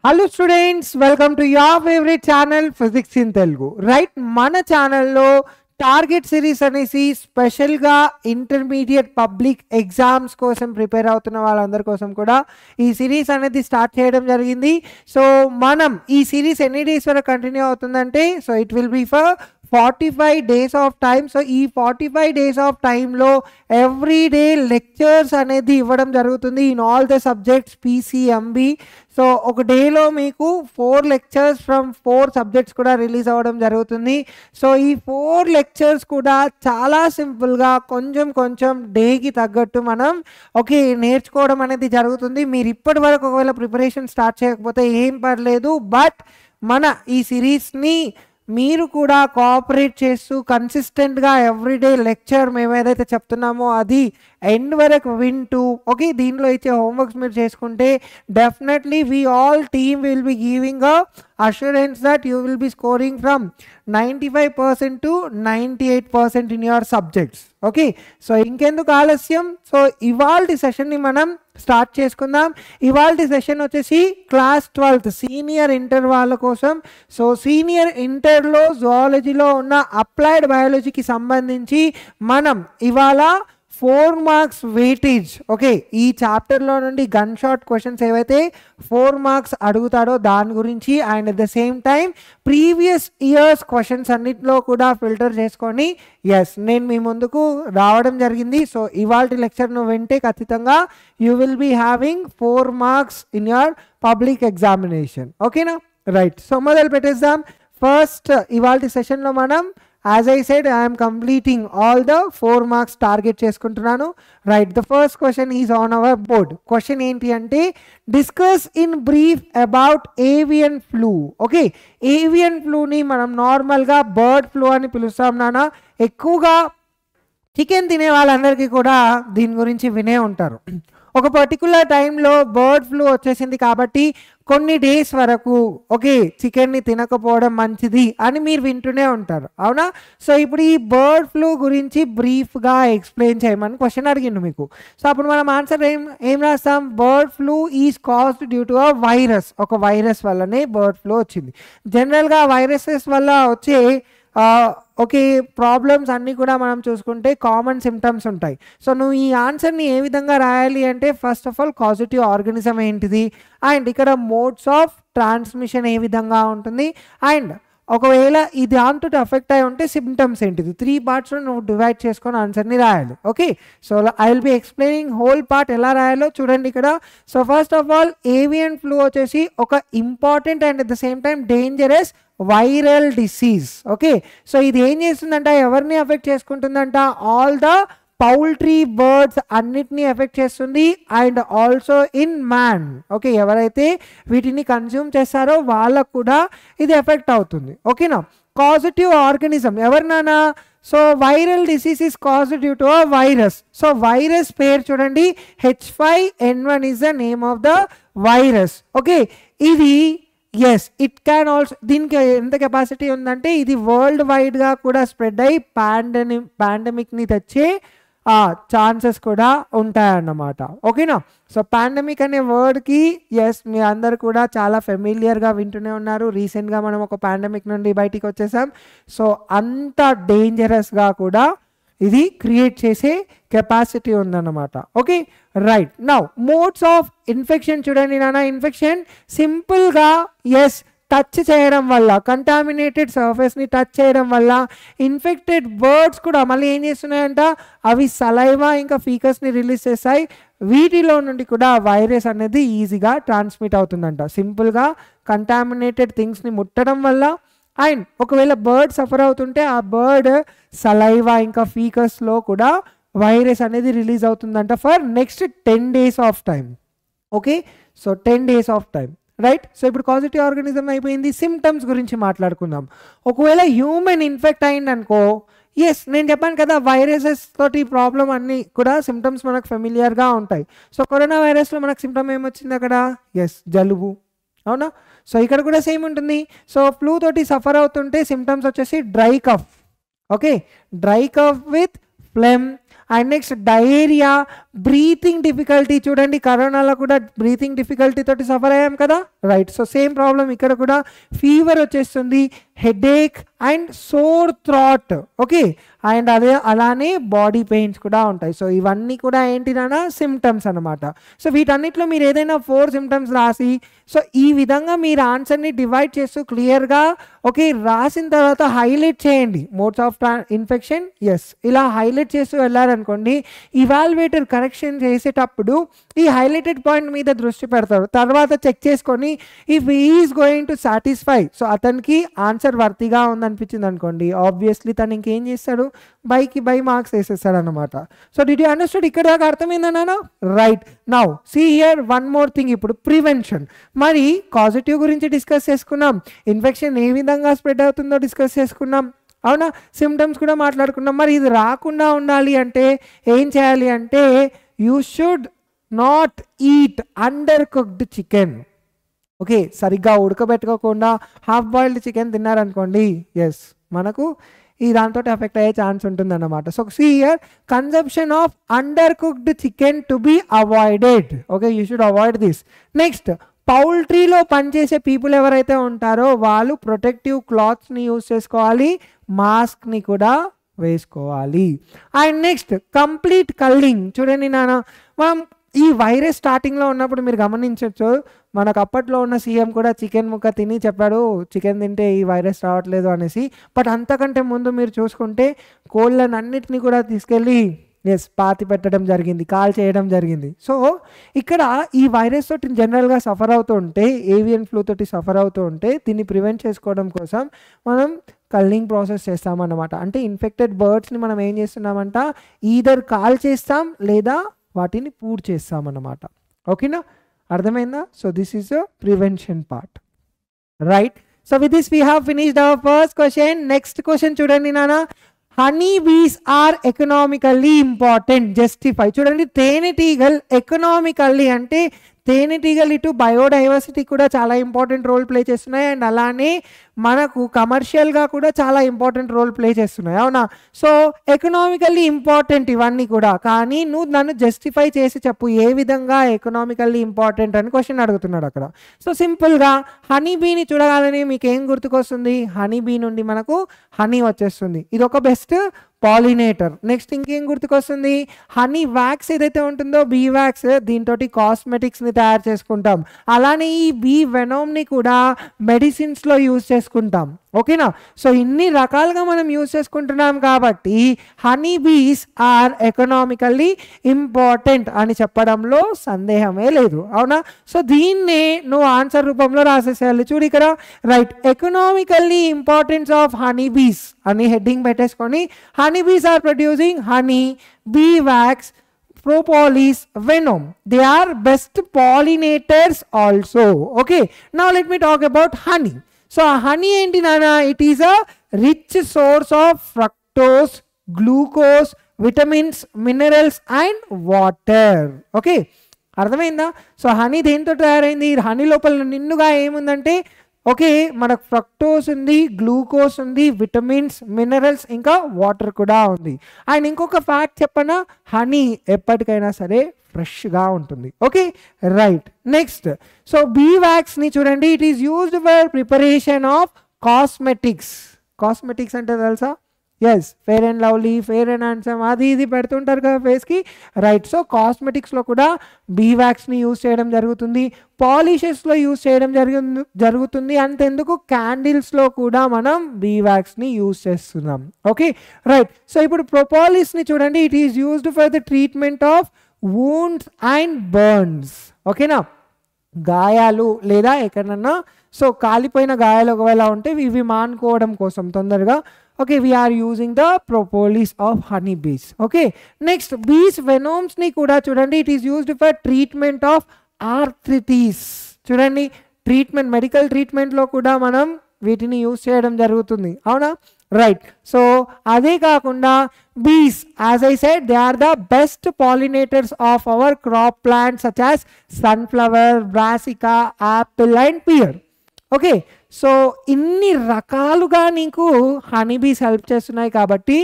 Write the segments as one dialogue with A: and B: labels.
A: Hello students, welcome to your favorite channel Physics in Telugu. Right, mana channel lo target series అనేసి స్పెషల్గా intermediate public exams కోసం prepare అవుతున్న వాళ్ళందరి కోసం కూడా ఈ సిరీస్ అనేది స్టార్ట్ చేయడం జరిగింది. సో మనం ఈ సిరీస్ ఎన్ని డేస్ వరకు కంటిన్యూ అవుతుందంటే so it will be for 45 days of time. So ఈ 45 days of టైంలో ఎవ్రీ డే లెక్చర్స్ అనేది ఇవ్వడం జరుగుతుంది in all the subjects PCMB. So ఒక డేలో మీకు 4 లెక్చర్స్ ఫ్రమ్ 4 సబ్జెక్ట్స్ కూడా రిలీజ్ అవ్వడం జరుగుతుంది. సో ఈ 4 లెక్చర్స్ కూడా చాలా సింపుల్గా కొంచెం కొంచెం డేకి తగ్గట్టు మనం నేర్చుకోవడం అనేది జరుగుతుంది. మీరు ఇప్పటి వరకు ఒకవేళ ప్రిపరేషన్ స్టార్ట్ చేయకపోతే ఏం పర్లేదు, బట్ మన ఈ సిరీస్ని మీరు కూడా కోఆపరేట్ చేస్తూ కన్సిస్టెంట్గా ఎవ్రీడే లెక్చర్ మేము ఏదైతే చెప్తున్నామో అది ఎండ్ వరకు వింటూ దీంట్లో ఇచ్చే హోంవర్క్స్ మీరు చేసుకుంటే definitely we all team will be giving a assurance that you will be scoring from 95% to 98% in your subjects. So ఇంకెందుకు ఆలస్యం, సో ఇవాల్టి సెషన్ని మనం స్టార్ట్ చేసుకుందాం. ఇవాల్టి సెషన్ వచ్చేసి క్లాస్ 12th సీనియర్ ఇంటర్ వాళ్ళ కోసం. సో సీనియర్ ఇంటర్లో జువాలజీలో ఉన్న అప్లైడ్ బయాలజీకి సంబంధించి మనం ఇవాళ 4 మార్క్స్ వెయిటేజ్ ఈ చాప్టర్లో నుండి గన్ షాట్ క్వశ్చన్స్ ఏవైతే 4 మార్క్స్ అడుగుతాడో దాని గురించి and at the same time previous years questions అన్నిటిలో కూడా ఫిల్టర్ చేసుకొని నేను మీ ముందుకు రావడం జరిగింది. సో ఇవాల్టి లెక్చర్ను వింటే ఖచ్చితంగా you will be having 4 marks in your public examination. ఓకేనా, రైట్. సో మొదలు పెట్టేద్దాం. ఫస్ట్ ఇవాల్టి సెషన్లో మనం as I said I am completing all the 4 marks target చేసుకుంటున్నాను. Right, the first question is on our board. Question ఏంటి అంటే discuss in brief about avian flu. Avian ఫ్లూని మనం నార్మల్గా బర్డ్ ఫ్లూ అని పిలుస్తాం నాన్న. ఎక్కువగా చికెన్ తినే వాళ్ళందరికీ కూడా దీని గురించి వినే ఉంటారు. ఒక పర్టికులర్ టైంలో బర్డ్ ఫ్లూ వచ్చేసింది కాబట్టి కొన్ని డేస్ వరకు చికెన్ని తినకపోవడం మంచిది అని మీరు వింటూనే ఉంటారు, అవునా? సో ఇప్పుడు ఈ బర్డ్ ఫ్లూ గురించి బ్రీఫ్గా ఎక్స్ప్లెయిన్ చేయమని క్వశ్చన్ అడిగిండు మీకు. సో అప్పుడు మనం ఆన్సర్ ఏం రాస్తాం? Bird flu is caused due to a virus. ఒక వైరస్ వల్లనే బర్డ్ ఫ్లూ వచ్చింది. జనరల్గా వైరసెస్ వల్ల వచ్చే ప్రాబ్లమ్స్ అన్నీ కూడా మనం చూసుకుంటే కామన్ సిమ్టమ్స్ ఉంటాయి. సో నువ్వు ఈ ఆన్సర్ని ఏ విధంగా రాయాలి అంటే first of all causative organism ఏంటిది, అండ్ ఇక్కడ మోడ్స్ ఆఫ్ ట్రాన్స్మిషన్ ఏ విధంగా ఉంటుంది, అండ్ ఒకవేళ ఇది దాంతో ఎఫెక్ట్ అయి ఉంటే సిమ్టమ్స్ ఏంటిది. 3 పార్ట్స్లో నువ్వు డివైడ్ చేసుకొని ఆన్సర్ని రాయాలి. So I will be explaining whole part ఎలా రాయాలో చూడండి ఇక్కడ. So first of all avian flu వచ్చేసి ఒక important and at the same time dangerous viral disease. So ఇది ఏం చేస్తుందంట, ఎవరిని ఎఫెక్ట్ చేసుకుంటుందంట? ఆల్ ద పౌల్ట్రీ బర్డ్స్ అన్నిటినీ ఎఫెక్ట్ చేస్తుంది అండ్ ఆల్సో ఇన్ మ్యాన్. ఎవరైతే వీటిని కన్జ్యూమ్ చేస్తారో వాళ్ళకు కూడా ఇది ఎఫెక్ట్ అవుతుంది. ఓకేనా, కాజిటివ్ ఆర్గానిజం ఎవరినానా? So viral disease is caused due to a virus. So virus పేరు చూడండి, H5N1 is the name of the virus. ఇది ఇట్ క్యాన్ ఆల్సో, దీనికి ఎంత కెపాసిటీ ఉందంటే ఇది వరల్డ్ వైడ్గా కూడా స్ప్రెడ్ అయ్యి పాండమిక్ని తెచ్చే ఛాన్సెస్ కూడా ఉంటాయన్నమాట. ఓకేనా, సో పాండమిక్ అనే వర్డ్కి మీ అందరు కూడా చాలా ఫెమిలియర్గా వింటూనే ఉన్నారు. రీసెంట్గా మనం ఒక పాండమిక్ నుండి బయటికి వచ్చేసాం. సో అంత డేంజరస్గా కూడా ఇది క్రియేట్ చేసే కెపాసిటీ ఉందన్నమాట. Right, now modes of infection చూడండి నాన్న. ఇన్ఫెక్షన్ సింపుల్గా టచ్ చేయడం వల్ల, కంటామినేటెడ్ సర్ఫేస్ని టచ్ చేయడం వల్ల ఇన్ఫెక్టెడ్ బర్డ్స్ కూడా మళ్ళీ ఏం చేస్తున్నాయంట, అవి సలైవా ఇంకా ఫీకస్ని రిలీజ్ చేస్తాయి. వీటిలో నుండి కూడా వైరస్ అనేది ఈజీగా ట్రాన్స్మిట్ అవుతుందంట. సింపుల్గా కంటామినేటెడ్ థింగ్స్ని ముట్టడం వల్ల, అండ్ ఒకవేళ బర్డ్ సఫర్ అవుతుంటే ఆ బర్డ్ సలైవా ఇంకా ఫీకస్లో కూడా వైరస్ అనేది రిలీజ్ అవుతుందంట for next 10 days of time. So 10 days of time. Right, so ఇప్పుడు కాజిటివ్ ఆర్గానిజం అయిపోయింది. సిమ్టమ్స్ గురించి మాట్లాడుకుందాం. ఒకవేళ హ్యూమన్ ఇన్ఫెక్ట్ అయిందనుకో, నేను చెప్పాను కదా వైరసెస్ తోటి ప్రాబ్లం అన్నీ కూడా సిమ్టమ్స్ మనకు ఫెమిలియర్గా ఉంటాయి. సో కరోనా వైరస్లో మనకు సిమ్టమ్ ఏమొచ్చింది అక్కడ? జలుబు, అవునా? సో ఇక్కడ కూడా సేమ్ ఉంటుంది. సో ఫ్లూ తోటి సఫర్ అవుతుంటే సిమ్టమ్స్ వచ్చేసి dry cough. Dry cough with phlegm and next diarrhoea, breathing difficulty. చూడండి కరోనాలో కూడా బ్రీతింగ్ డిఫికల్టీ తోటి సఫర్ అయ్యాం కదా, రైట్. సో సేమ్ ప్రాబ్లం ఇక్కడ కూడా, ఫీవర్ వచ్చేస్తుంది, headache and sore throat, okay. And అలానే బాడీ పెయిన్స్ కూడా ఉంటాయి. సో ఇవన్నీ కూడా ఏంటిదన్నా సిమ్టమ్స్ అనమాట. సో వీటన్నిటిలో మీరు ఏదైనా 4 సిమ్టమ్స్ రాసి, సో ఈ విధంగా మీరు ఆన్సర్ని డివైడ్ చేస్తూ క్లియర్గా, ఓకే, రాసిన తర్వాత హైలైట్ చేయండి మోడ్స్ ఆఫ్ ఇన్ఫెక్షన్. ఎస్, ఇలా హైలైట్ చేస్తూ వెళ్ళారనుకోండి, ఇవాల్యుయేటర్ కరెక్షన్ చేసేటప్పుడు ఈ హైలైటెడ్ పాయింట్ మీద దృష్టి పెడతారు. తర్వాత చెక్ చేసుకొని if is going to satisfy, so అతనికి ఆన్సర్ వర్తిగా ఉందనిపించింది అనుకోండి, ఆబ్వియస్లీ తను ఇంకేం చేస్తాడు, బైకి బై మార్క్స్ వేసేస్తాడు అనమాట. So did you understood? ఇక్కడ దాకా అర్థమైందన్నా, right. Now see here one more thing. ఇప్పుడు ప్రివెన్షన్. మరి కాజిటివ్ గురించి డిస్కస్ చేసుకున్నాం, ఇన్ఫెక్షన్ ఏ విధంగా స్ప్రెడ్ అవుతుందో డిస్కస్ చేసుకున్నాం, అవునా, సిమ్టమ్స్ కూడా మాట్లాడుకున్నాం. మరి ఇది రాకుండా ఉండాలి అంటే ఏం చేయాలి అంటే, you should not eat undercooked chicken. Okay, సరిగ్గా ఉడకబెట్టుకోకుండా హాఫ్ బాయిల్డ్ చికెన్ తిన్నారనుకోండి, ఎస్, మనకు ఈ దాంతో ఎఫెక్ట్ అయ్యే ఛాన్స్ ఉంటుందన్నమాట. So see here, consumption of undercooked chicken to be avoided. Okay, you should avoid this. Next, పౌల్ట్రీలో పనిచేసే పీపుల్ ఎవరైతే ఉంటారో వాళ్ళు ప్రొటెక్టివ్ క్లాత్స్ని యూజ్ చేసుకోవాలి, మాస్క్ని కూడా వేసుకోవాలి. And next, complete culling. చూడండి నాన్న, మనం ఈ వైరస్ స్టార్టింగ్లో ఉన్నప్పుడు మీరు గమనించవచ్చు, మనకు అప్పట్లో ఉన్న సీఎం కూడా చికెన్ ముక్క తిని చెప్పాడు చికెన్ తింటే ఈ వైరస్ రావట్లేదు అనేసి. బట్ అంతకంటే ముందు మీరు చూసుకుంటే కోళ్ళను అన్నిటినీ కూడా తీసుకెళ్ళి పాతి పెట్టడం జరిగింది, కాల్ చేయడం జరిగింది. సో ఇక్కడ ఈ వైరస్ తోటి జనరల్గా సఫర్ అవుతూ ఉంటే, ఏవియన్ ఫ్లూ తోటి సఫర్ అవుతూ ఉంటే, దీన్ని ప్రివెంట్ చేసుకోవడం కోసం మనం కల్లింగ్ ప్రాసెస్ చేస్తామన్నమాట. అంటే ఇన్ఫెక్టెడ్ బర్డ్స్ని మనం ఏం చేస్తున్నామంట, ఈదర్ కాల్ చేస్తాం లేదా వాటిని పూడ్ చేస్తామన్నమాట. ఓకేనా, అర్థమైందా? So this is the prevention part, right. So with this we have finished our first question. Next question చూడండి నాన్న, honey bees are economically important, justify. చూడండి, తేనెటీగలు ఎకనామికల్లీ అంటే తేనెటీగలు ఇటు బయోడైవర్సిటీ కూడా చాలా ఇంపార్టెంట్ రోల్ ప్లే చేస్తున్నాయి, అండ్ అలానే మనకు కమర్షియల్గా కూడా చాలా ఇంపార్టెంట్ రోల్ ప్లే చేస్తున్నాయి, అవునా. సో ఎకనామికల్లీ ఇంపార్టెంట్ ఇవన్నీ కూడా, కానీ నువ్వు నన్ను జస్టిఫై చేసి చెప్పు ఏ విధంగా ఎకనామికల్లీ ఇంపార్టెంట్ అని క్వశ్చన్ అడుగుతున్నాడు అక్కడ. సో సింపుల్గా హనీ బీని చూడగానే మీకు ఏం గుర్తుకొస్తుంది, హనీ బీ నుండి మనకు హనీ వచ్చేస్తుంది, ఇది ఒక బెస్ట్ పాలినేటర్. నెక్స్ట్ ఇంకేం గుర్తుకొస్తుంది, హనీ వ్యాక్స్ ఏదైతే ఉంటుందో, బీ వ్యాక్స్, దీంతో కాస్మెటిక్స్ని తయారు చేసుకుంటాం. అలానే ఈ బీ వెనోమ్ని కూడా మెడిసిన్స్లో యూజ్ చేసుకుంటాం, ఓకేనా. సో ఇన్ని రకాలుగా మనం యూజ్ చేసుకుంటున్నాం కాబట్టి honey bees are economically important అని చెప్పడంలో సందేహమే లేదు, అవునా. సో దీన్నే నువ్వు ఆన్సర్ రూపంలో రాసేసేయాలి. చూడు ఇక్కడ, right, economically importance of honey bees అని హెడ్డింగ్ పెట్టేసుకొని, honey bees are producing honey, bee wax, propolis, venom. They are best pollinators also. Okay, now let me talk about honey. So honey enti nana, it is a rich source of fructose, glucose, vitamins, minerals and water. Okay, అర్థమైందా. So honey దేంతో తయారైంది, honey లోపల నిన్నుగా ఏముందంటే, okay, మనకు fructose ఉంది, glucose ఉంది, vitamins, minerals, ఇంకా water కూడా ఉంది. అండ్ ఇంకొక ఫ్యాక్ట్ చెప్పనా, హనీ ఎప్పటికైనా సరే ఫ్రెష్గా ఉంటుంది. Okay, right. Next, so bee వ్యాక్స్ని చూడండి, it is used for preparation of cosmetics. Cosmetics అంటే తెలుసా, yes, Fair and Lovely, Fair and Handsome, అది ఇది పెడుతుంటారు కదా ఫేస్కి, రైట్. సో కాస్మెటిక్స్లో కూడా బీ వ్యాక్స్ని యూజ్ చేయడం జరుగుతుంది, పాలిషెస్లో యూజ్ చేయడం జరుగుతుంది. అంతెందుకు క్యాండిల్స్లో కూడా మనం బీ వ్యాక్స్ని యూజ్ చేస్తున్నాం. Okay, right. సో ఇప్పుడు ప్రొపాలిస్ని చూడండి, it is used for the treatment of wounds and burns. ఓకేనా, గాయాలు లేదా ఎక్కడన్నా సో కాలిపోయిన గాయాలు ఒకవేళ ఉంటే ఇవి మానుకోవడం కోసం తొందరగా, okay, we are using the propolis of honey bees. Okay, next, bees venoms ni kuda chudandi, it is used for treatment of arthritis. Chudandi, treatment, medical treatment lo kuda manam వీటిని use చేయడం జరుగుతుంది, అవునా, right. So అదే కాకుండా bees, as I said, they are the best pollinators of our crop plants such as sunflower, brassica, apple and pear. Okay, so ఇన్ని రకాలుగా నీకు honeybees help చేస్తున్నాయి కాబట్టి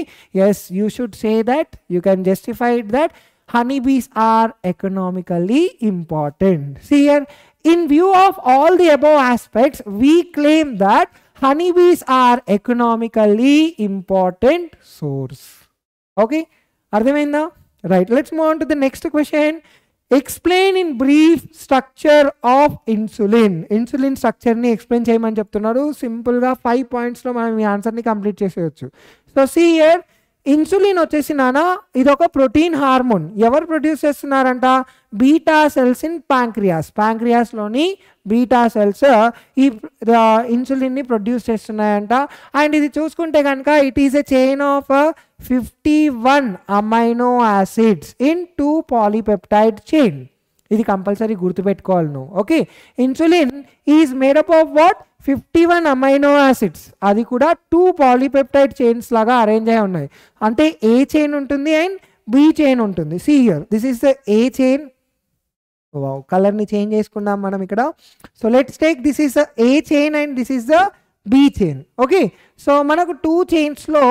A: yes you should say that you can justify that honeybees are economically important. See here, in view of all the above aspects, we claim that honeybees are economically important source. Okay, అర్థమైందా? Right, let's move on to the next question. Explain in brief structure of insulin. Insulin structure ni explain చేయమని చెప్తున్నారు. Simple గా 5 points లో మనం ఈ answer ని complete చేసేయచ్చు. So see here, insulin వచ్చేసి నానా ఇది ఒక ప్రోటీన్ హార్మోన్. ఎవరు ప్రొడ్యూస్ చేస్తున్నారంట? బీటా సెల్స్ ఇన్ ప్యాంక్రియాస్లోని బీటా సెల్స్ ఈ ఇన్సులిన్ని ప్రొడ్యూస్ చేస్తున్నాయంట. అండ్ ఇది చూసుకుంటే కనుక it is a chain of 51 amino acids in 2 polypeptide chain. ఇది కంపల్సరీ గుర్తుపెట్టుకోవాలి నువ్వు. Okay, insulin is made up of what? 51 amino acids. అది కూడా 2 పాలీపెప్టైడ్ చైన్స్ లాగా అరేంజ్ అయి ఉన్నాయి. అంటే ఏ చైన్ ఉంటుంది అండ్ బి చైన్ ఉంటుంది. See here, this is the A chain. కలర్ని చేంజ్ చేసుకుందాం మనం ఇక్కడ. So let's take this is the A chain and this is the B chain. Okay, so మనకు 2 చైన్స్లో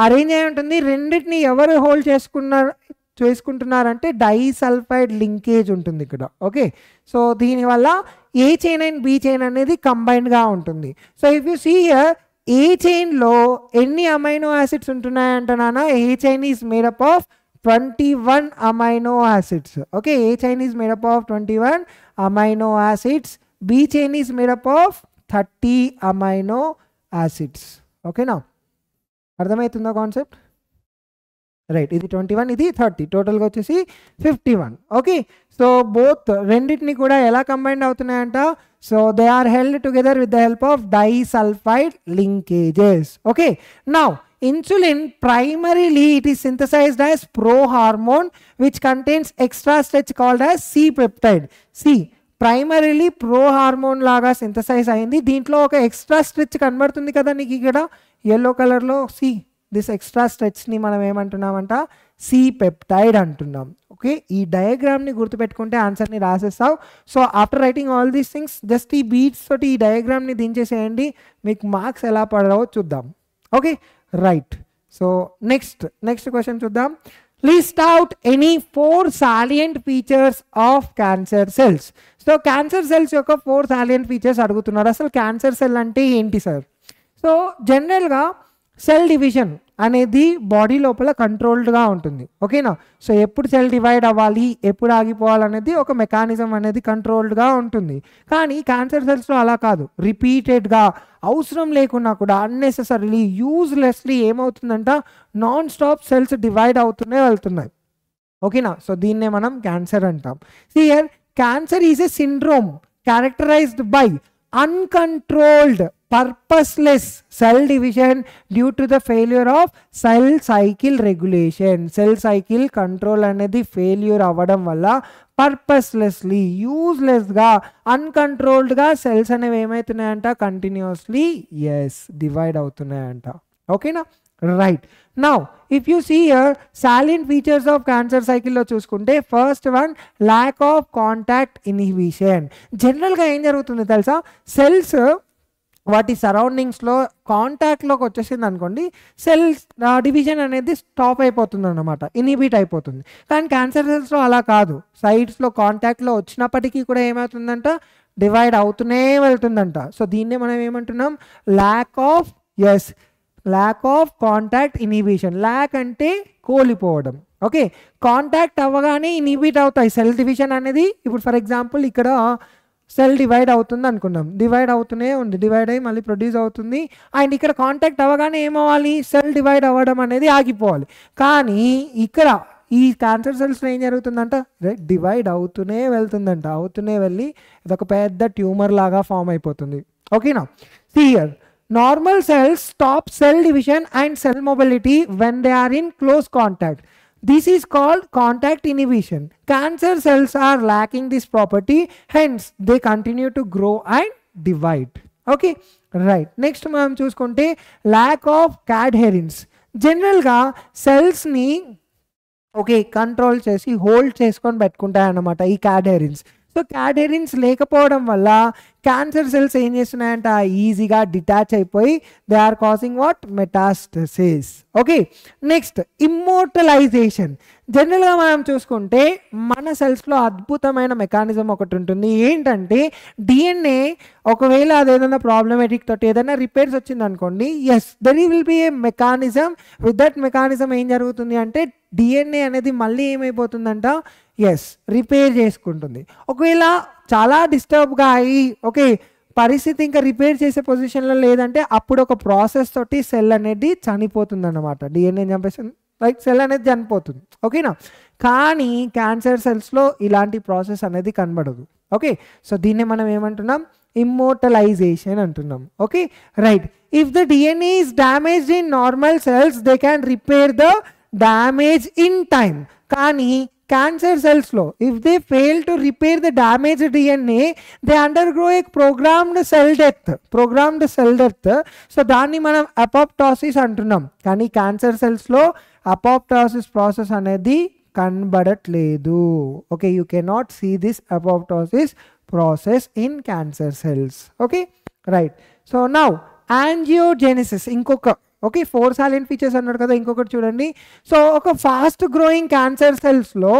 A: అరేంజ్ అయి ఉంటుంది. రెండింటిని ఎవరు హోల్డ్ చేసుకుంటున్నారంటే డైసల్ఫైడ్ లింకేజ్ ఉంటుంది ఇక్కడ. ఓకే, సో దీనివల్ల A chain and B chain అనేది కంబైన్డ్గా ఉంటుంది. So if you see here, A చైన్లో ఎన్ని అమైనో యాసిడ్స్ ఉంటున్నాయంట నాన్న? A chain is made up of 21 amino acids. Okay, A chain is made up of 21 amino acids. B chain is made up of 30 amino acids. ఓకేనా, అర్థమవుతుందా concept? Right, ఇది 21, ఇది 30, టోటల్గా వచ్చేసి 51. ఓకే, సో బోత్ రెండింటిని కూడా ఎలా కంబైండ్ అవుతున్నాయంట? So they are held together with the help of disulphide linkages. Okay, now insulin primarily it is synthesized as prohormone which contains extra stretch called as C-peptide. Primarily prohormone లాగా synthesise అయింది. దీంట్లో ఒక extra stretch కనబడుతుంది కదా నీకు ఇక్కడ yellow కలర్లో. This extra స్ట్రెచ్ని మనం ఏమంటున్నామంట? సి పెప్టైడ్ అంటున్నాం. ఓకే, ఈ డయాగ్రామ్ని గుర్తుపెట్టుకుంటే ఆన్సర్ని రాసేస్తావు. So after writing all these things just ఈ బీట్స్ తోటి ఈ డయాగ్రామ్ని దించేసేయండి. మీకు మార్క్స్ ఎలా పడవో చూద్దాం. Okay, right. So next question చూద్దాం. List out any 4 salient features of cancer cells. So cancer cells యొక్క 4 సాలియంట్ ఫీచర్స్ అడుగుతున్నారు. అసలు క్యాన్సర్ సెల్ అంటే ఏంటి సార్? సో జనరల్గా సెల్ డివిజన్ అనేది బాడీ లోపల కంట్రోల్డ్గా ఉంటుంది. ఓకేనా, సో ఎప్పుడు సెల్ డివైడ్ అవ్వాలి, ఎప్పుడు ఆగిపోవాలనేది ఒక మెకానిజం అనేది కంట్రోల్డ్గా ఉంటుంది. కానీ క్యాన్సర్ సెల్స్లో అలా కాదు. రిపీటెడ్గా అవసరం లేకున్నా కూడా అన్నెసెసరీలీ యూజ్లెస్లీ ఏమవుతుందంట? నాన్ స్టాప్ సెల్స్ డివైడ్ అవుతూనే వెళ్తున్నాయి. ఓకేనా, సో దీన్నే మనం క్యాన్సర్ అంటాం. Here cancer is a syndrome characterized by uncontrolled purposeless cell division due to the failure of cell cycle regulation. Cell cycle control అనేది failure అవ్వడం వల్ల purposelessly useless గా uncontrolled గా cells అనేవి ఏమవుతున్నాయంట? కంటిన్యూస్లీ డివైడ్ అవుతున్నాయంట. ఓకేనా, right. Now if you see here salient features of cancer సైకిల్లో చూసుకుంటే first one lack of contact inhibition. జనరల్గా ఏం జరుగుతుంది తెలుసా? సెల్స్ వాటి సరౌండింగ్స్లో కాంటాక్ట్లోకి వచ్చేసింది అనుకోండి, సెల్స్ డివిజన్ అనేది స్టాప్ అయిపోతుంది అన్నమాట, ఇన్హిబిట్ అయిపోతుంది. కానీ క్యాన్సర్ సెల్స్లో అలా కాదు. సైడ్స్లో కాంటాక్ట్లో వచ్చినప్పటికీ కూడా ఏమవుతుందంట? డివైడ్ అవుతూనే వెళ్తుందంట. సో దీన్నే మనం ఏమంటున్నాం? Lack of contact inhibition. Lack అంటే కోల్పోవడం. ఓకే, కాంటాక్ట్ అవ్వగానే ఇన్హిబిట్ అవుతాయి సెల్ డివిజన్ అనేది. ఇప్పుడు ఫర్ ఎగ్జాంపుల్ ఇక్కడ సెల్ డివైడ్ అవుతుంది అనుకున్నాం, డివైడ్ అవుతూనే ఉంది, డివైడ్ అయ్యి మళ్ళీ ప్రొడ్యూస్ అవుతుంది. అండ్ ఇక్కడ కాంటాక్ట్ అవ్వగానే ఏమవ్వాలి? సెల్ డివైడ్ అవ్వడం అనేది ఆగిపోవాలి. కానీ ఇక్కడ ఈ క్యాన్సర్ సెల్స్లో ఏం జరుగుతుందంట? డివైడ్ అవుతూనే వెళ్తుందంట. అవుతూనే వెళ్ళి ఇదొక పెద్ద ట్యూమర్ లాగా ఫామ్ అయిపోతుంది. ఓకేనా, here normal cells stop cell division and cell mobility when they are in close contact. This is called contact inhibition. Cancer cells are lacking this property, hence they continue to grow and divide. Okay, right. Next మనం చూసుకుంటే lack of cadherins. జనరల్గా సెల్స్ని control చేసి hold చేసుకొని పెట్టుకుంటాయి అన్నమాట ఈ క్యాడ్హెరిన్స్. So క్యాడెరిన్స్ లేకపోవడం వల్ల cancer cells ఏం చేస్తున్నాయంట, ఈజీగా డిటాచ్ అయిపోయి they are causing what, metastasis. Okay, next immortalisation. జనరల్గా మనం చూసుకుంటే మన సెల్స్లో అద్భుతమైన మెకానిజం ఒకటి ఉంటుంది. ఏంటంటే డిఎన్ఏ ఒకవేళ అదేదైనా ప్రాబ్లమేటిక్ తోటి ఏదైనా రిపేర్స్ వచ్చింది అనుకోండి, yes there will be a mechanism. With that mechanism ఏం జరుగుతుంది అంటే డిఎన్ఏ అనేది మళ్ళీ ఏమైపోతుందంట, ఎస్ రిపేర్ చేసుకుంటుంది. ఒకవేళ చాలా డిస్టర్బ్గా అయ్యి ఓకే పరిస్థితి ఇంకా రిపేర్ చేసే పొజిషన్లో లేదంటే అప్పుడు ఒక ప్రాసెస్ తోటి సెల్ అనేది చనిపోతుంది అన్నమాట. డిఎన్ఏ చంపేసి రైట్ సెల్ అనేది చనిపోతుంది. ఓకేనా, కానీ క్యాన్సర్ సెల్స్లో ఇలాంటి ప్రాసెస్ అనేది కనబడదు. ఓకే, సో దీన్నే మనం ఏమంటున్నాం, ఇమ్మోర్టలైజేషన్ అంటున్నాం. Okay right. If the DNA is damaged in normal cells they can repair the damage in time. కానీ క్యాన్సర్ సెల్స్లో if they fail to repair the damaged DNA they undergo a programmed cell death. So దాన్ని మనం అపోప్టాసిస్ అంటున్నాం. కానీ cancer సెల్స్లో అపోప్టాసిస్ process అనేది కనబడట్లేదు. Okay, you cannot see this apoptosis process in cancer cells. Okay right. So now angiogenesis ఇంకొక, okay 4 silent features అన్నాడు కదా, ఇంకొకటి చూడండి. సో ఒక ఫాస్ట్ గ్రోయింగ్ క్యాన్సర్ సెల్స్లో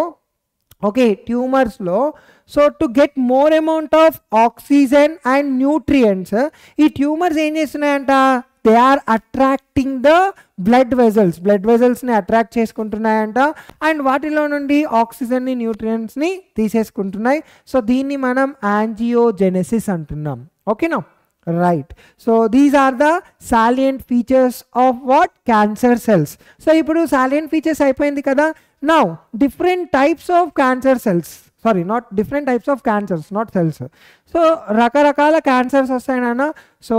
A: ఓకే ట్యూమర్స్లో so to get more amount of oxygen and nutrients ఈ tumours ఏం చేస్తున్నాయంట, they are attracting the blood వెజల్స్ని అట్రాక్ట్ చేసుకుంటున్నాయంట అండ్ వాటిలో నుండి ఆక్సిజన్ని న్యూట్రియంట్స్ని తీసేసుకుంటున్నాయి. సో దీన్ని మనం యాంజియోజెనెసిస్ అంటున్నాం. ఓకేనా right. So these are the salient features of what, cancer cells. So ఇప్పుడు సాలియంట్ ఫీచర్స్ అయిపోయింది కదా. Now different types of cancer cells, sorry not different types of cancers, not cells. So రకరకాల cancers వస్తాయి నాన్న. So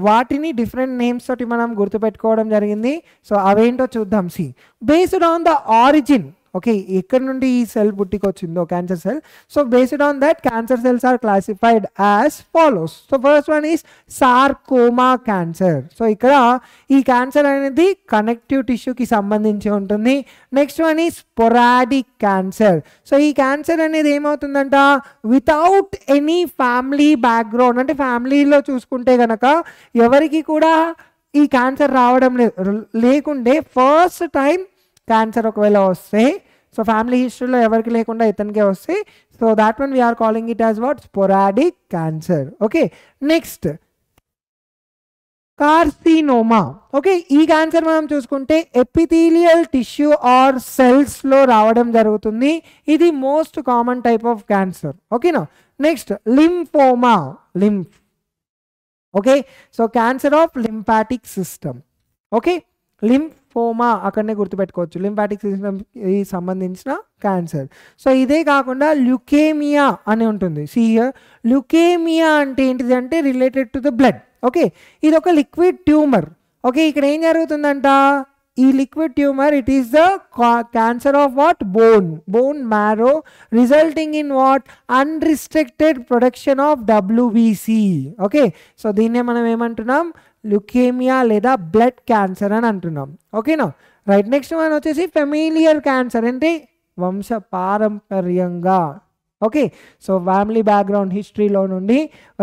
A: వాటిని different names తోటి మనం గుర్తుపెట్టుకోవడం జరిగింది. సో అవేంటో చూద్దాం. See based on the origin, okay ఎక్కడి నుండి ఈ సెల్ పుట్టికొచ్చిందో cancer cell. So based on that cancer cells are classified as follows. So first one is sarcoma cancer. So ఇక్కడ ఈ క్యాన్సర్ అనేది కనెక్టివ్ టిష్యూకి సంబంధించి ఉంటుంది. Next one is sporadic cancer. So ఈ క్యాన్సర్ అనేది ఏమవుతుందంట, వితౌట్ ఎనీ ఫ్యామిలీ బ్యాక్గ్రౌండ్, అంటే ఫ్యామిలీలో చూసుకుంటే కనుక ఎవరికి కూడా ఈ క్యాన్సర్ రావడం లేకుండే ఫస్ట్ టైం క్యాన్సర్ ఒకవేళ వస్తే, సో ఫ్యామిలీ హిస్టరీలో ఎవరికి లేకుండా ఇతనికే వస్తే, so that one we are calling it as what, sporadic cancer. Okay next carcinoma. Okay ఈ క్యాన్సర్ మనం చూసుకుంటే ఎపిథీలియల్ టిష్యూ ఆర్ సెల్స్లో రావడం జరుగుతుంది. ఇది most common type of cancer. ఓకేనా next lymphoma, okay so cancer of lymphatic system. Okay lymphoma అక్కడనే గుర్తుపెట్టుకోవచ్చు, లింఫాటిక్ సిస్టమ్కి సంబంధించిన క్యాన్సర్. సో ఇదే కాకుండా ల్యూకేమియా అని ఉంటుంది. సి హియర్ ల్యూకేమియా అంటే ఏంటిది అంటే related to the blood. Okay ఇది ఒక లిక్విడ్ ట్యూమర్. ఓకే ఇక్కడ ఏం జరుగుతుందంట, ఈ liquid tumour it is the cancer of what, bone marrow resulting in what, unrestricted production of WBC. Okay so దీన్నే మనం ఏమంటున్నాం, ల్యూకేమియా లేదా బ్లడ్ క్యాన్సర్ అని అంటున్నాం. ఓకేనా రైట్. నెక్స్ట్ వన్ వచ్చేసి ఫెమిలియర్ క్యాన్సర్, అంటే వంశ పారంపర్యంగా. ఓకే సో ఫ్యామిలీ బ్యాక్గ్రౌండ్ హిస్టరీలో నుండి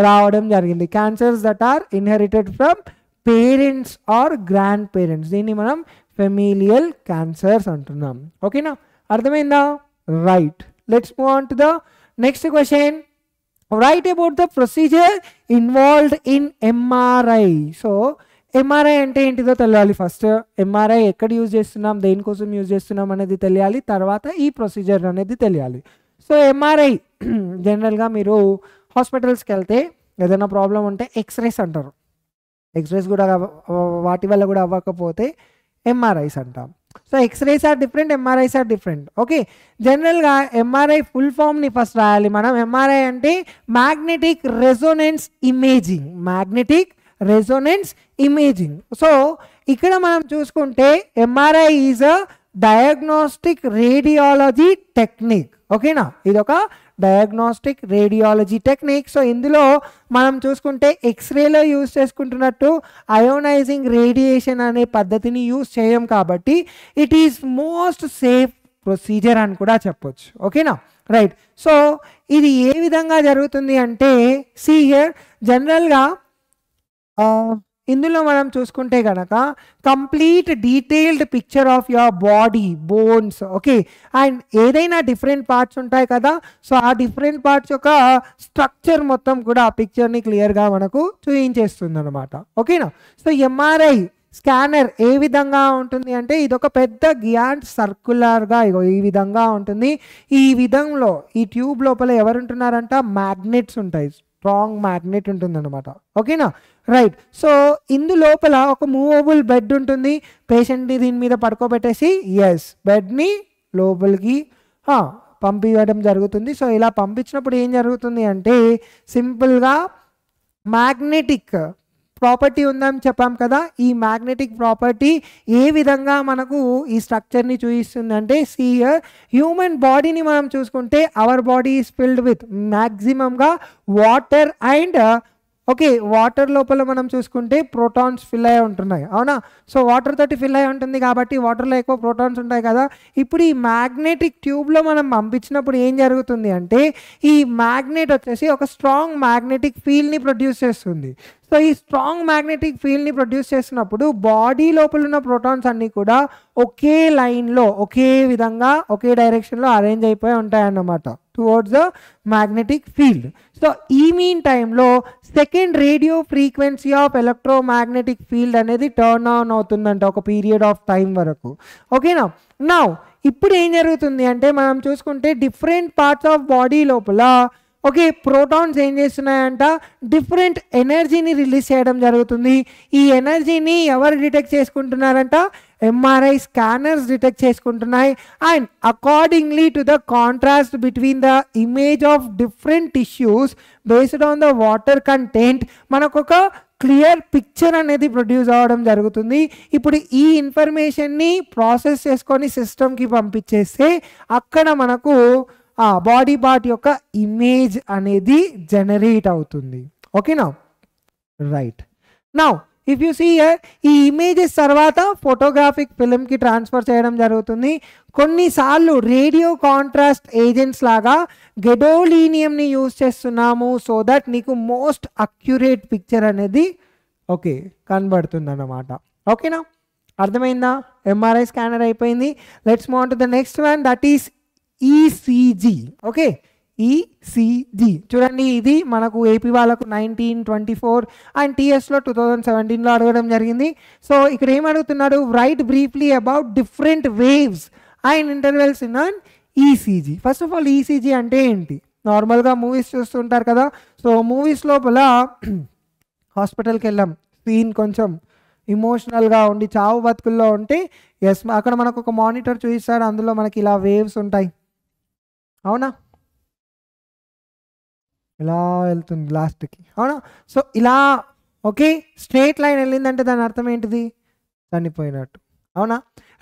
A: రావడం జరిగింది. Cancers that are inherited from parents or grandparents, దీన్ని మనం ఫెమిలియల్ క్యాన్సర్స్ అంటున్నాం. ఓకేనా అర్థమైందా right. Let's move on to the next question. Right about the procedure involved in MRI. So MRI అంటే ఏంటిదో తెలియాలి. ఫస్ట్ ఎంఆర్ఐ ఎక్కడ యూజ్ చేస్తున్నాం, దేనికోసం యూజ్ చేస్తున్నాం అనేది తెలియాలి. తర్వాత ఈ ప్రొసీజర్ అనేది తెలియాలి. సో ఎంఆర్ఐ జనరల్గా మీరు హాస్పిటల్స్కి వెళ్తే ఏదైనా ప్రాబ్లం ఉంటే ఎక్స్రేస్ అంటారు. ఎక్స్రేస్ కూడా వాటి వల్ల కూడా అవ్వకపోతే ఎంఆర్ఐస్ అంటాం. So X-rays are different, MRIs are different. Okay జనరల్గా ఎంఆర్ఐ ఫుల్ ఫామ్ని ఫస్ట్ రాయాలి మనం. ఎంఆర్ఐ అంటే మ్యాగ్నెటిక్ రెజోనెన్స్ ఇమేజింగ్. సో ఇక్కడ మనం చూసుకుంటే MRI is a diagnostic radiology technique. ఓకేనా ఇది ఒక డయాగ్నోస్టిక్ రేడియాలజీ టెక్నిక్. సో ఇందులో మనం చూసుకుంటే ఎక్స్రేలో యూజ్ చేసుకుంటున్నట్టు అయోనైజింగ్ రేడియేషన్ అనే పద్ధతిని యూజ్ చేయం కాబట్టి it is most safe procedure అని కూడా చెప్పొచ్చు. ఓకేనా రైట్. సో ఇది ఏ విధంగా జరుగుతుంది అంటే సీ హియర్ జనరల్గా ఇందులో మనం చూసుకుంటే కనుక complete detailed picture of your body bones, okay, and ఏదైనా డిఫరెంట్ పార్ట్స్ ఉంటాయి కదా, సో ఆ డిఫరెంట్ పార్ట్స్ యొక్క స్ట్రక్చర్ మొత్తం కూడా ఆ పిక్చర్ని క్లియర్గా మనకు చూపించేస్తుంది అనమాట. ఓకేనా. సో ఎంఆర్ఐ స్కానర్ ఏ విధంగా ఉంటుంది అంటే ఇది ఒక పెద్ద గ్యాంట్ సర్క్యులర్గా ఈ విధంగా ఉంటుంది. ఈ విధంలో ఈ ట్యూబ్ లోపల ఎవరు ఉంటున్నారంట, మ్యాగ్నెట్స్ ఉంటాయి, స్ట్రాంగ్ మ్యాగ్నెట్ ఉంటుంది అనమాట. ఓకేనా. రైట్. సో ఇందు లోపల ఒక మూవబుల్ బెడ్ ఉంటుంది, పేషెంట్ని దీని మీద పడుకోబెట్టేసి బెడ్ని లోపలికి పంపించడం జరుగుతుంది. సో ఇలా పంపించినప్పుడు ఏం జరుగుతుంది అంటే సింపుల్గా మ్యాగ్నెటిక్ ప్రాపర్టీ ఉందని చెప్పాం కదా, ఈ మ్యాగ్నెటిక్ ప్రాపర్టీ ఏ విధంగా మనకు ఈ స్ట్రక్చర్ని చూపిస్తుంది అంటే హ్యూమన్ బాడీని మనం చూసుకుంటే our body is filled with మ్యాక్సిమంగా వాటర్ అండ్ ఓకే, వాటర్ లోపల మనం చూసుకుంటే ప్రోటాన్స్ ఫిల్ అయి ఉంటున్నాయి, అవునా. సో వాటర్ తోటి ఫిల్ అయి ఉంటుంది కాబట్టి వాటర్లో ఎక్కువ ప్రోటాన్స్ ఉంటాయి కదా. ఇప్పుడు ఈ మ్యాగ్నెటిక్ ట్యూబ్లో మనం పంపించినప్పుడు ఏం జరుగుతుంది అంటే ఈ మ్యాగ్నెట్ వచ్చేసి ఒక స్ట్రాంగ్ మ్యాగ్నెటిక్ ఫీల్డ్ని ప్రొడ్యూస్ చేస్తుంది. సో ఈ స్ట్రాంగ్ మ్యాగ్నెటిక్ ఫీల్డ్ని ప్రొడ్యూస్ చేసినప్పుడు బాడీ లోపల ఉన్న ప్రోటాన్స్ అన్నీ కూడా ఒకే లైన్లో ఒకే విధంగా ఒకే డైరెక్షన్లో అరేంజ్ అయిపోయి ఉంటాయన్నమాట towards the magnetic field. So ఈ మీన్ టైంలో second radio frequency of electromagnetic field అనేది టర్న్ ఆన్ అవుతుందంట ఒక పీరియడ్ ఆఫ్ టైం వరకు. ఓకేనా. నౌ ఇప్పుడు ఏం జరుగుతుంది అంటే మనం చూసుకుంటే డిఫరెంట్ పార్ట్స్ ఆఫ్ బాడీ లోపల ఓకే ప్రోటాన్స్ ఏం చేస్తున్నాయంట, డిఫరెంట్ ఎనర్జీని రిలీజ్ చేయడం జరుగుతుంది. ఈ ఎనర్జీని ఎవరు డిటెక్ట్ చేసుకుంటున్నారంట, ఎంఆర్ఐ స్కానర్స్ డిటెక్ట్ చేసుకుంటున్నాయి. And accordingly to the contrast between the image of different tissues based on the water content మనకు ఒక క్లియర్ పిక్చర్ అనేది ప్రొడ్యూస్ అవ్వడం జరుగుతుంది. ఇప్పుడు ఈ ఇన్ఫర్మేషన్ని ప్రాసెస్ చేసుకొని సిస్టమ్కి పంపించేస్తే అక్కడ మనకు బాడీ పార్ట్ యొక్క ఇమేజ్ అనేది జనరేట్ అవుతుంది. ఓకేనా. Right. Now if you see ఈ ఇమేజెస్ తర్వాత ఫోటోగ్రాఫిక్ ఫిల్మ్కి ట్రాన్స్ఫర్ చేయడం జరుగుతుంది. కొన్నిసార్లు రేడియో కాంట్రాస్ట్ ఏజెంట్స్ లాగా గెడోలీనియంని యూజ్ చేస్తున్నాము సో దట్ నీకు మోస్ట్ అక్యురేట్ పిక్చర్ అనేది ఓకే కనబడుతుంది అన్నమాట. ఓకేనా, అర్థమైందా. ఎంఆర్ఐ స్కానర్ అయిపోయింది. Let's move on to the next one, that is ECG. Okay, ECG చూడండి, ఇది మనకు ఏపీ వాళ్ళకు 1924 అండ్ టీఎస్లో 2017లో అడగడం జరిగింది. సో ఇక్కడ ఏం అడుగుతున్నాడు, right briefly about different waves and intervals in an ECG. First of all ECG అంటే ఏంటి, నార్మల్గా మూవీస్ చూస్తుంటారు కదా. సో మూవీస్ లోపల హాస్పిటల్కి వెళ్ళాం, సీన్ కొంచెం ఇమోషనల్గా ఉండి చావు బతుకుల్లో ఉంటే అక్కడ మనకు ఒక మానిటర్ చూపిస్తాడు, అందులో మనకి ఇలా వేవ్స్ ఉంటాయి, అవునా, ఇలా వెళ్తుంది లాస్ట్కి, అవునా. సో ఇలా ఓకే స్ట్రేట్ లైన్ వెళ్ళిందంటే దాని అర్థం ఏంటిది, చనిపోయినట్టు, అవునా.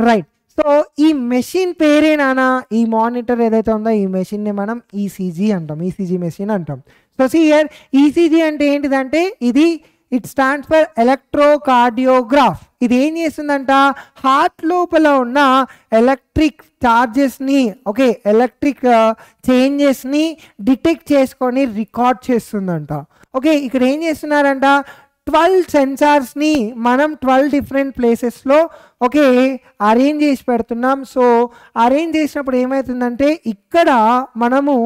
A: రైట్. సో ఈ మెషిన్ పేరేనా, ఈ మానిటర్ ఏదైతే ఉందో ఈ మెషిన్ని మనం ఈసీజీ అంటాం, ఈసీజీ మెషిన్ అంటాం. సో సీ హియర్ ఈసీజీ అంటే ఏంటిదంటే ఇది ఇట్ స్టాండ్స్ ఫర్ ఎలక్ట్రోకార్డియోగ్రాఫ్. ఇది ఏం చేస్తుందంట, హార్ట్ లోపల ఉన్న ఎలక్ట్రిక్ ఛార్జెస్ని ఓకే ఎలక్ట్రిక్ చేంజెస్ని డిటెక్ట్ చేసుకొని రికార్డ్ చేస్తుందంట. ఓకే, ఇక్కడ ఏం చేస్తున్నారంట, 12 సెన్సార్స్ని మనం 12 డిఫరెంట్ ప్లేసెస్లో ఓకే అరేంజ్ చేసి పెడుతున్నాం. సో అరేంజ్ చేసినప్పుడు ఏమవుతుందంటే ఇక్కడ మనము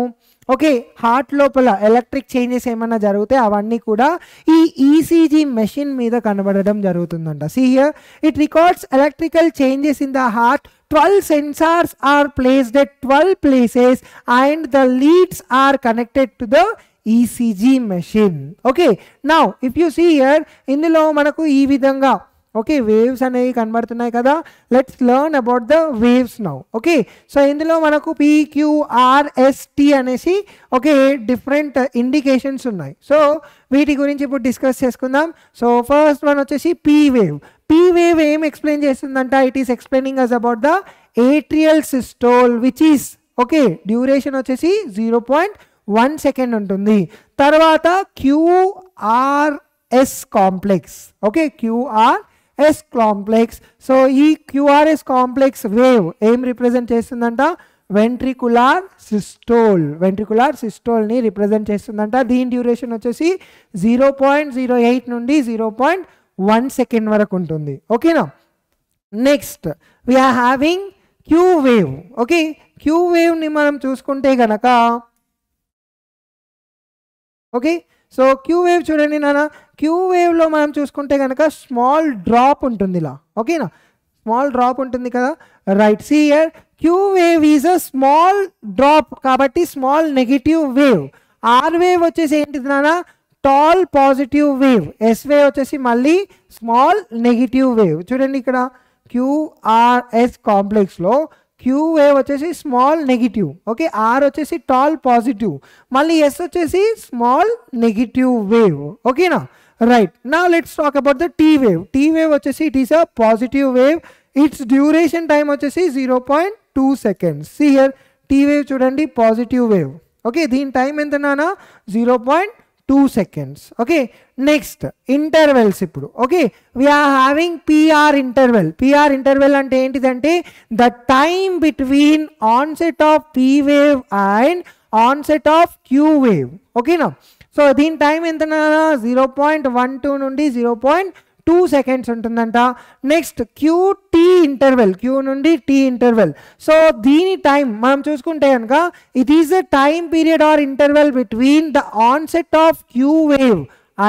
A: ఓకే హార్ట్ లోపల ఎలక్ట్రిక్ చేంజెస్ ఏమైనా జరిగితే అవన్నీ కూడా ఈ ఈసీజీ మెషిన్ మీద కనబడడం జరుగుతుందంట. See here it records electrical changes in the heart. 12 sensors are placed at 12 places and the leads are connected to the ECG machine. Okay, now if you see here ఇందులో మనకు ఈ విధంగా okay waves అనేవి కనబడుతున్నాయి కదా. Let's learn about the waves now. Okay, so ఇందులో మనకు PQRST అనేసి ఓకే డిఫరెంట్ ఇండికేషన్స్ ఉన్నాయి. సో వీటి గురించి ఇప్పుడు డిస్కస్ చేసుకుందాం. సో ఫస్ట్ వన్ వచ్చేసి పీ వేవ్. పీ వేవ్ ఏం ఎక్స్ప్లెయిన్ చేస్తుందంట, it is explaining us about the atrial systole which is okay duration వచ్చేసి 0.1 సెకండ్ ఉంటుంది. తర్వాత QRS complex okay QRS complex. So ఈ QRS కాంప్లెక్స్ వేవ్ ఏం represent చేస్తుందంట, ventricular సిస్టోల్ని రిప్రజెంట్ చేస్తుందంట. దీని డ్యూరేషన్ వచ్చేసి 0.08 నుండి 0.1 సెకండ్ వరకు ఉంటుంది. ఓకేనా. Next we are having Q wave. Okay, Q వేవ్ని మనం చూసుకుంటే గనక ఓకే, సో క్యూ వేవ్ చూడండి నాన్న, క్యూ వేవ్లో మనం చూసుకుంటే కనుక స్మాల్ డ్రాప్ ఉంటుంది ఇలా. ఓకేనా, స్మాల్ డ్రాప్ ఉంటుంది కదా. Right, see here Q wave is a small drop కాబట్టి small negative wave. R wave వచ్చేసి ఏంటిది నాన్న, tall positive wave. S wave వచ్చేసి మళ్ళీ స్మాల్ నెగిటివ్ వేవ్. చూడండి ఇక్కడ క్యూఆర్ఎస్ కాంప్లెక్స్లో క్యూ వేవ్ వచ్చేసి స్మాల్ నెగిటివ్. ఓకే, ఆర్ వచ్చేసి టాల్ పాజిటివ్, మళ్ళీ ఎస్ వచ్చేసి స్మాల్ నెగిటివ్ వేవ్. ఓకేనా. రైట్, నా let's talk about the T wave. T wave వచ్చేసి it is a positive wave. It's duration time వచ్చేసి 0.2 seconds. See here T wave చూడండి, positive wave. Okay, దీని time ఎంత నాన్న, 0.2 సెకండ్స్. Okay, next intervals. ఇప్పుడు okay, we are having PR interval. PR interval అంటే ఏంటిదంటే the time between onset of P wave and onset of Q wave. ఓకేనా, so దీని time ఎంత 0.12 నుండి 0.2 సెకండ్స్ ఉంటుందంట. నెక్స్ట్ క్యూటీ ఇంటర్వెల్, క్యూ నుండి టీ ఇంటర్వెల్. సో దీని టైం మనం చూసుకుంటే కనుక it is the time period or interval between the onset of Q wave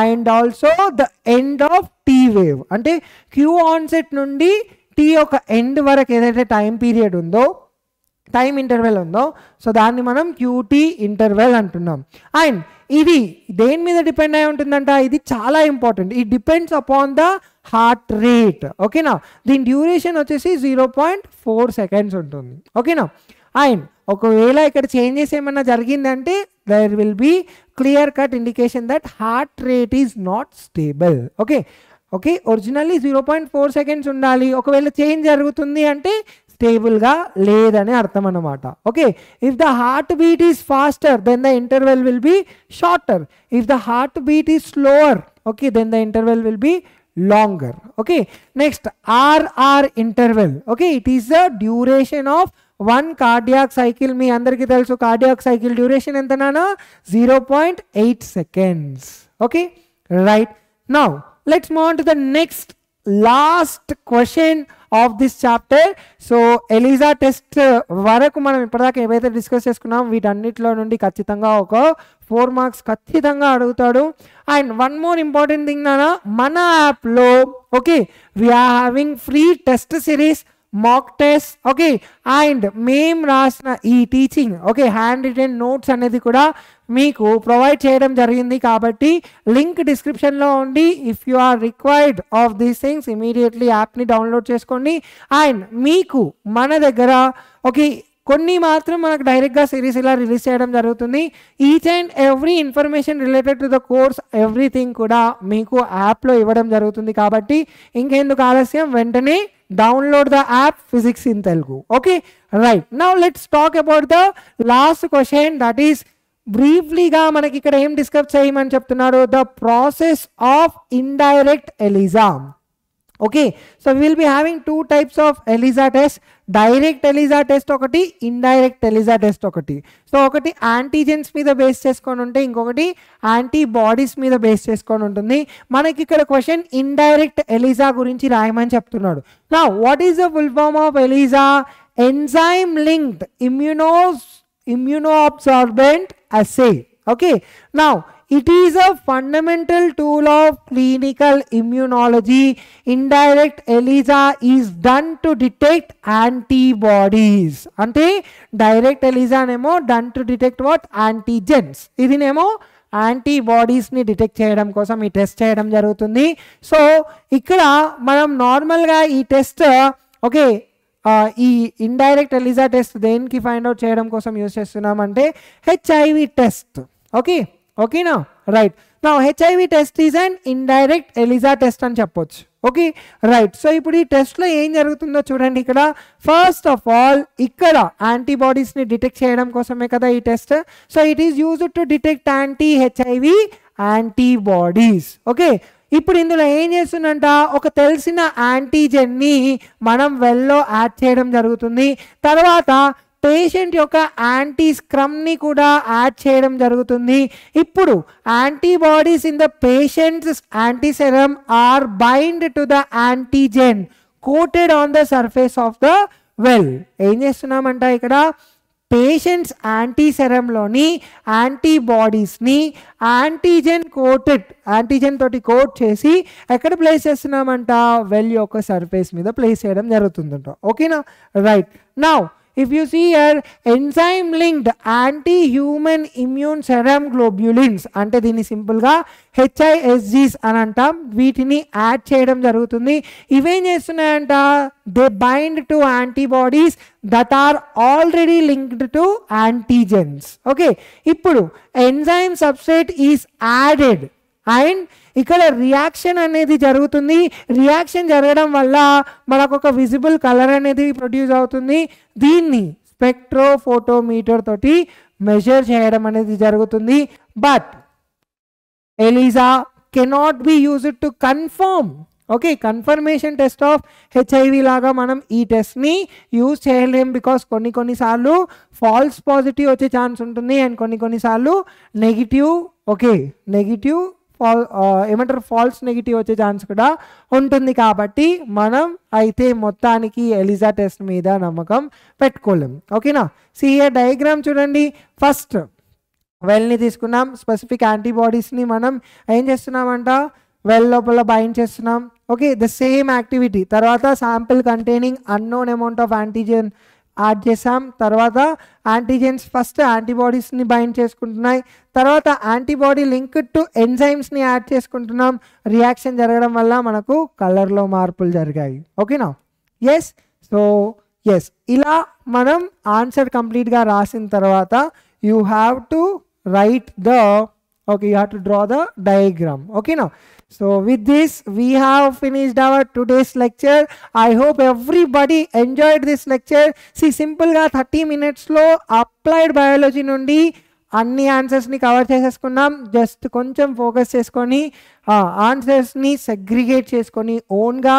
A: and also the end of T wave. అంటే క్యూ ఆన్సెట్ నుండి T ఒక end వరకు ఏదైతే టైం పీరియడ్ ఉందో, టైం ఇంటర్వెల్ ఉందో, సో దాన్ని మనం క్యూటీ ఇంటర్వెల్ అంటున్నాం. అండ్ ఇది దేని మీద డిపెండ్ అయి ఉంటుందంట, ఇది చాలా important. It depends upon the heart rate. ఓకేనా, దీని డ్యూరేషన్ వచ్చేసి 0.4 సెకండ్స్ ఉంటుంది. ఓకేనా, అండ్ ఒకవేళ ఇక్కడ చేంజెస్ ఏమైనా జరిగిందంటే there will be clear cut indication that heart rate is not stable. Okay okay, originally 0.4 seconds ఉండాలి. ఒకవేళ చేంజ్ జరుగుతుంది అంటే స్టేబుల్గా లేదని అర్థం అన్నమాట. Okay, if the heart beat is faster then the interval will be shorter. If the heart beat is slower, okay, then the interval will be longer. Okay, next RR interval. Okay, it is the duration of one cardiac cycle. మీ అందరికీ తెలుసు cardiac cycle duration ఎంత నానా, 0.8 seconds. Okay, right. Now let's move on to the next last question of this chapter. So ELISA test వరకు మనం ఇప్పటిదాకా ఏవైతే discuss చేసుకున్నాం వీటన్నిటిలో నుండి ఖచ్చితంగా ఒక 4 మార్క్స్ ఖచ్చితంగా అడుగుతాడు. And one more important thing నానా, మన యాప్లో okay we are having free test series, mock test. Okay, and మేము రాసిన ఈ teaching okay handwritten notes అనేది కూడా మీకు ప్రొవైడ్ చేయడం జరిగింది. కాబట్టి లింక్ డిస్క్రిప్షన్లో ఉండి if you are required of these things immediately యాప్ని డౌన్లోడ్ చేసుకోండి. అండ్ మీకు మన దగ్గర ఓకే కొన్ని మాత్రం మనకు డైరెక్ట్గా సిరీస్ ఇలా రిలీజ్ చేయడం జరుగుతుంది. Each and every information related to the course everything కూడా మీకు యాప్లో ఇవ్వడం జరుగుతుంది. కాబట్టి ఇంకెందుకు ఆలస్యం, వెంటనే download the app physics in Telugu. Okay, right. Now let's talk about the last question, that is బ్రీఫ్లీగా మనకి ఇక్కడ ఏం డిస్కస్ చేయమని చెప్తున్నారు, the process of indirect ELISA. Okay, so will be having 2 types of ELISA test, direct ELISA test ఒకటి, indirect ELISA test ఒకటి. So ఒకటి antigens మీద బేస్ చేసుకొని ఉంటే ఇంకొకటి యాంటీబాడీస్ మీద బేస్ చేసుకొని ఉంటుంది. మనకి ఇక్కడ క్వశ్చన్ ఇండైరెక్ట్ ఎలిజా గురించి రాయమని చెప్తున్నాడు. Now what is the full form of ELISA? Enzyme linked immunoabsorbent assay. Okay, now it is a fundamental tool of clinical immunology. Indirect ELISA is done to detect antibodies. Ante direct ELISA nemo done to detect what? Antigens. Idi nemo antibodies ని detect చేయడం కోసం ఈ test చేయడం జరుగుతుంది. So ఇక్కడ మనం నార్మల్గా ఈ టెస్ట్ ఓకే ఈ ఇండైరెక్ట్ ఎలిజా టెస్ట్ దేనికి ఫైండ్ అవుట్ చేయడం కోసం యూజ్ చేస్తున్నామంటే హెచ్ఐవి టెస్ట్. ఓకే ఓకేనా, రైట్. నా HIV test is and indirect ELISA test అని చెప్పొచ్చు. Okay, right. సో ఇప్పుడు ఈ టెస్ట్లో ఏం జరుగుతుందో చూడండి. ఇక్కడ ఫస్ట్ ఆఫ్ ఆల్ ఇక్కడ యాంటీబాడీస్ని డిటెక్ట్ చేయడం కోసమే కదా ఈ test. So it is used to detect anti HIV antibodies. Okay, ఇప్పుడు ఇందులో ఏం చేస్తుందంట, ఒక తెలిసిన యాంటీజెన్ని మనం వెల్లో యాడ్ చేయడం జరుగుతుంది. తర్వాత పేషెంట్ యొక్క యాంటీ స్క్రమ్ని కూడా యాడ్ చేయడం జరుగుతుంది. ఇప్పుడు antibodies in the patients antiserum are bind to the antigen coated on the surface of the well. ఏం చేస్తున్నామంట ఇక్కడ పేషెంట్స్ యాంటీసెరమ్లోని యాంటీబాడీస్ని యాంటీజెన్ తోటి కోట్ చేసి ఎక్కడ ప్లేస్ చేస్తున్నామంట వెల్ యొక్క సర్ఫేస్ మీద ప్లేస్ చేయడం జరుగుతుందంట. ఓకేనా, right. Now if you see here enzyme linked anti human immune serum globulins అంటే దీన్ని సింపుల్గా HISGs అని అంటాం. వీటిని యాడ్ చేయడం జరుగుతుంది. ఇవేం చేస్తున్నాయంట, they bind to antibodies that are already linked to antigens. Okay, ఇప్పుడు enzyme substrate is added and ఇక్కడ రియాక్షన్ అనేది జరుగుతుంది. రియాక్షన్ జరగడం వల్ల మనకు ఒక విజిబుల్ కలర్ అనేది ప్రొడ్యూస్ అవుతుంది. దీన్ని స్పెక్ట్రోఫోటోమీటర్ తోటి మెజర్ చేయడం అనేది జరుగుతుంది. But ELISA cannot be used to confirm. Okay, confirmation test of HIV లాగా మనం ఈ టెస్ట్ని యూజ్ చేయలేం. బికాస్ కొన్నిసార్లు ఫాల్స్ పాజిటివ్ వచ్చే ఛాన్స్ ఉంటుంది అండ్ కొన్నిసార్లు నెగిటివ్, ఓకే, నెగిటివ్ ఏమంటారు ఫాల్స్ నెగిటివ్ వచ్చే ఛాన్స్ కూడా ఉంటుంది. కాబట్టి మనం అయితే మొత్తానికి ఎలిజా టెస్ట్ మీద నమ్మకం పెట్టుకోలేం. ఓకేనా, సిఏ డయాగ్రామ్ చూడండి. ఫస్ట్ వెల్ని తీసుకున్నాం, స్పెసిఫిక్ యాంటీబాడీస్ని మనం ఏం చేస్తున్నామంట వెల్ లోపల బైండ్ చేస్తున్నాం. Okay, the same activity. తర్వాత sample containing unknown amount of antigen add చేసాం. తర్వాత యాంటీజెన్స్ ఫస్ట్ యాంటీబాడీస్ని బైండ్ చేసుకుంటున్నాయి. తర్వాత యాంటీబాడీ లింక్డ్ టు ఎంజైమ్స్ని యాడ్ చేసుకుంటున్నాం. రియాక్షన్ జరగడం వల్ల మనకు కలర్లో మార్పులు జరిగాయి. ఓకేనా, ఎస్. సో ఎస్, ఇలా మనం ఆన్సర్ కంప్లీట్గా రాసిన తర్వాత you have to right the, okay, you have to draw the diagram. Okay, now so with this we have finished our today's lecture. I hope everybody enjoyed this lecture. See, simple ga 30 minutes lo applied biology nundi అన్ని ఆన్సర్స్ని cover చేసేసుకున్నాం. Just కొంచెం focus చేసుకొని ఆన్సర్స్ని segregate చేసుకొని ఓన్గా,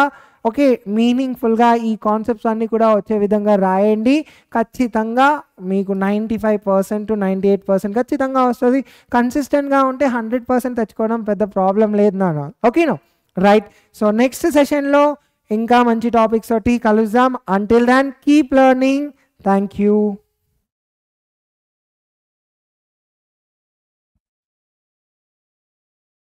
A: okay, మీనింగ్ఫుల్గా ఈ concepts అన్నీ కూడా వచ్చే విధంగా రాయండి. ఖచ్చితంగా మీకు 95% to 98% ఖచ్చితంగా వస్తుంది. కన్సిస్టెంట్గా ఉంటే 100% తెచ్చుకోవడం పెద్ద ప్రాబ్లం లేదు నాన్న. ఓకేనా, రైట్. సో నెక్స్ట్ సెషన్లో ఇంకా మంచి టాపిక్స్ తోటి కలుద్దాం. Until than keep learning. Thank you.